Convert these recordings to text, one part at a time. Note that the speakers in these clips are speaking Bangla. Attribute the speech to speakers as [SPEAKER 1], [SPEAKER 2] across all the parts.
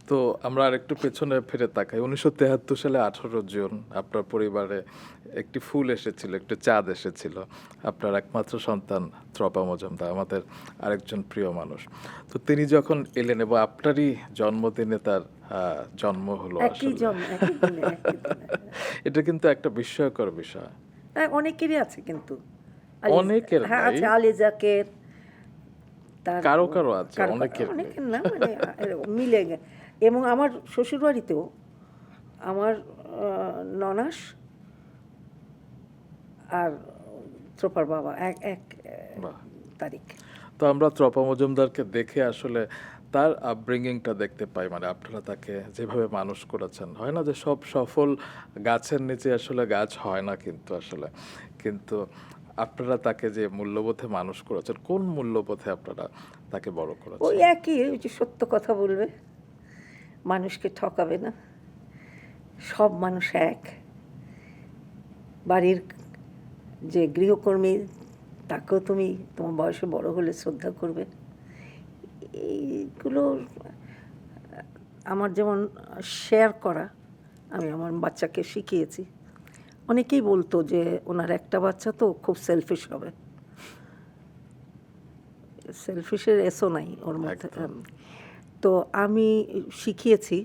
[SPEAKER 1] তো আমরা আরেকটু পেছনে ফিরে তাকাই। ১৯৭৩ সালে ১৮ জুন আপনার পরিবারে একটি ফুল এসেছিল, একটি চাঁদ এসেছিল। আপনার একমাত্র সন্তান ত্রপা মজুমদার, আমাদের আরেকজন প্রিয় মানুষ। তো তিনি যখন এলেন এবং আপনারই জন্মদিনে তার জন্ম হলো
[SPEAKER 2] একই
[SPEAKER 1] আসলে।
[SPEAKER 2] জন্ম, একই দিনে, একই দিনে।
[SPEAKER 1] এটা কিন্তু একটা বিস্ময়কর বিষয়।
[SPEAKER 2] হ্যাঁ, অনেকেরই আছে কিন্তু।
[SPEAKER 1] অনেকের
[SPEAKER 2] হ্যাঁ,
[SPEAKER 1] নাই,
[SPEAKER 2] আছে আলিজাকের, তার
[SPEAKER 1] কারো কারো আছে,
[SPEAKER 2] কারো
[SPEAKER 1] অনেকের নেই।
[SPEAKER 2] অনেকের না, মানে এরকম মিলে এবং আমার শ্বশুরবাড়িতেও আমার ননাস আর ত্রোপার বাবা এক এক
[SPEAKER 1] বাহ!
[SPEAKER 2] তারিখ।
[SPEAKER 1] তো আমরা ত্রপা মজুমদারকে দেখে আসলে তার আপব্রিঙ্গিংটা দেখতে পাই, মানে আপনারা তাকে যেভাবে মানুষ করেছেন। হয় না যে সব সফল গাছের নিচে আসলে গাছ হয় না, কিন্তু আসলে কিন্তু আপনারা তাকে যে মূল্যবোধে মানুষ করেছেন, কোন মূল্যবোধে আপনারা তাকে বড়
[SPEAKER 2] ওই
[SPEAKER 1] করেছেন?
[SPEAKER 2] একই, ওই যে সত্য কথা বলবে, মানুষকে ঠকাবে না, সব মানুষ এক। বাড়ির যে গৃহকর্মী, তাকেও তুমি তোমার বয়সে বড় হলে শ্রদ্ধা করবে। এইগুলো আমার যেমন শেয়ার করা, আমি আমার বাচ্চাকে শিখিয়েছি। অনেকেই বলতো যে ওনার একটা বাচ্চা তো খুব সেলফিশ হবে, সেলফিশের এসও নাই ওর মধ্যে।
[SPEAKER 1] একদম।
[SPEAKER 2] তো আমি শিখিয়েছি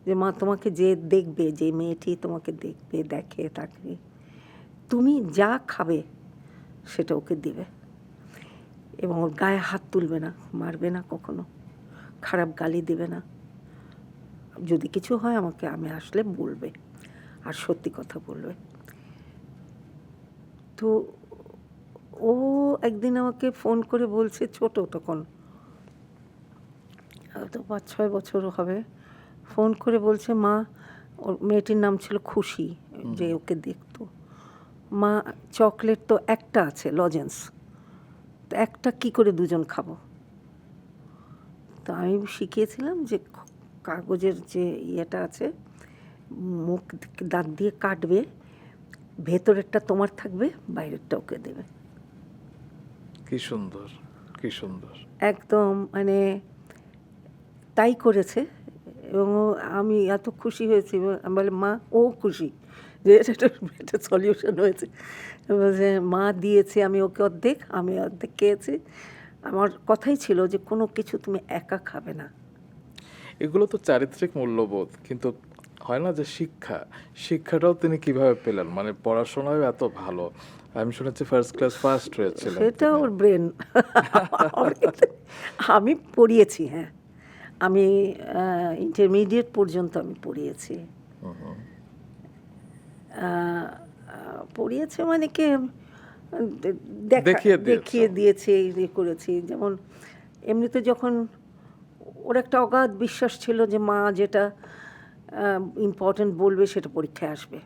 [SPEAKER 2] যে মা, তোমাকে যে দেখবে, যে মেয়েটি তোমাকে দেখবে, দেখে, তাকে তুমি যা খাবে সেটা ওকে দিবে, এবং ওর গায়ে হাত তুলবে না, মারবে না, কখনো খারাপ গালি দেবে না। যদি কিছু হয় আমাকে, আমি আসলে বলবে, আর সত্যি কথা বলবে। তো ও একদিন আমাকে ফোন করে বলছে, ছোট তখন, হয়তো ৫-৬ বছর হবে, ফোন করে বলছে, মা, ওর মেয়েটির নাম ছিল খুশি, যে ওকে দেখতো, মা, চকলেট তো একটা আছে, লজেন্স, তো একটা কি করে দুজন খাবো? তো আমি শিখিয়েছিলাম যে কাগজের যে ইয়েটা আছে, মুখ দাঁত দিয়ে কাটবে, ভেতরেরটা তোমার থাকবে, বাইরেরটা ওকে দেবে।
[SPEAKER 1] কি সুন্দর, কি সুন্দর।
[SPEAKER 2] একদম, মানে তাই করেছে। এবং আমি এত খুশি হয়েছি, আমি বলে, মা, ও খুশি যে এটা সলিউশন হয়েছে। বলছে, মা দিয়েছে, আমি ওকে অর্ধেক, আমি অর্ধেক খেয়েছি। আমার কথাই ছিল যে কোনো কিছু তুমি একা খাবে না।
[SPEAKER 1] এগুলো তো চারিত্রিক মূল্যবোধ, কিন্তু হয় না যে শিক্ষাটাও তিনি কিভাবে পেলেন? মানে পড়াশোনায় এত ভালো, আমি শুনেছি ফার্স্ট ক্লাস ফার্স্ট হয়েছিলেন
[SPEAKER 2] সেটা
[SPEAKER 1] তিনি।
[SPEAKER 2] ওর ব্রেন। আমি পড়িয়েছি, হ্যাঁ, আমি ইন্টারমিডিয়েট পর্যন্ত আমি পড়িয়েছি। পড়িয়েছে মানে কি,
[SPEAKER 1] দেখিয়ে
[SPEAKER 2] দেখিয়ে
[SPEAKER 1] দিয়েছেন।
[SPEAKER 2] দিয়েছে, ইয়ে করেছি। যেমন এমনিতে যখন ওর একটা অগাধ বিশ্বাস ছিল যে মা যেটা ইম্পর্ট্যান্ট বলবে সেটা পরীক্ষায় আসবে,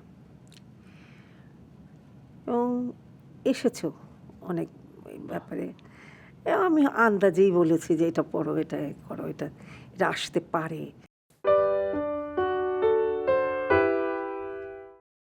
[SPEAKER 2] এবং এসেছেও অনেক ব্যাপারে। আমি আন্দাজেই বলেছি যে এটা পড়ো, এটা করো, এটা এটা আসতে পারে।